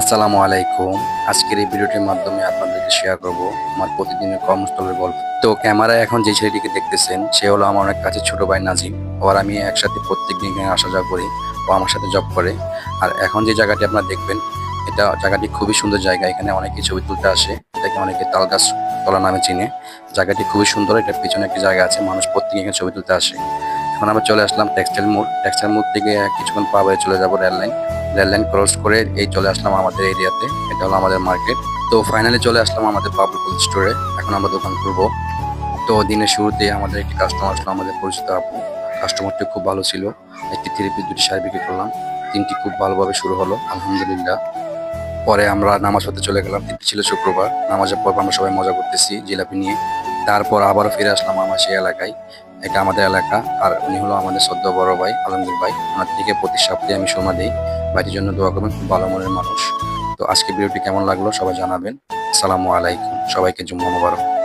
আসসালামু আলাইকুম। আজকের এই ভিডিওটির মাধ্যমে আপনাদেরকে শেয়ার করব আমার প্রতিদিনের কর্মস্থলের গল্প। তো ক্যামেরায় এখন যে ছেলেটিকে দেখতেছেন সে হলো আমার অনেক কাছের ছোট ভাই নাজিম। ওর আমি একসাথে প্রত্যেকদিন এখানে আসা যাওয়া করি। ও আমার সাথে জব করে। আর এখন যে জায়গাটি আপনারা দেখবেন এটা জায়গাটি খুবই সুন্দর জায়গা। এখানে অনেকে ছবি তুলতে আসে। এটাকে অনেকে তালগাছ তলা নামে চিনে। জায়গাটি খুবই সুন্দর। এটার পিছনে একটি জায়গা আছে। মানুষ প্রত্যেকে এখানে ছবি তুলতে আসে। এখন আমরা চলে আসলাম টেক্সটাইল মোড়। টেক্সটাইল মোড় থেকে কিছুক্ষণ পা বাড়ি চলে যাবো রেল লাইন ক্রস করে এই চলে আসলাম আমাদের এরিয়াতে। এটা হলো আমাদের মার্কেট। তো ফাইনালি চলে আসলাম আমাদের পাবলিক স্টোরে। এখন আমরা দোকান খুলবো। তো দিনের শুরুতে আমাদের একটি কাস্টমার আসলো, আমাদের পরিচিত আপু। কাস্টমারটি খুব ভালো ছিল। একটি থ্রি পিস, দুটি শাড়ি বিক্রি করলাম। দিনটি খুব ভালোভাবে শুরু হলো, আলহামদুলিল্লাহ। পরে আমরা নামাজ পড়তে চলে গেলাম। দিনটি ছিল শুক্রবার। নামাজের পর আমরা সবাই মজা করতেছি জিলাপি নিয়ে। তারপর আবারও ফিরে আসলাম আমার সেই এলাকায়। এটা আমাদের এলাকা। আর উনি হলো আমাদের সদ্য বড় ভাই আলমগীর ভাই। ওনার থেকে প্রতি সপ্তাহে আমি সময় দিই। ভাইটির জন্য দোয়া করবেন, খুব ভালো মনের মানুষ। তো আজকে ভিডিওটি কেমন লাগলো সবাই জানাবেন। আসসালামু আলাইকুম, সবাইকে জুম্মা মোবারক।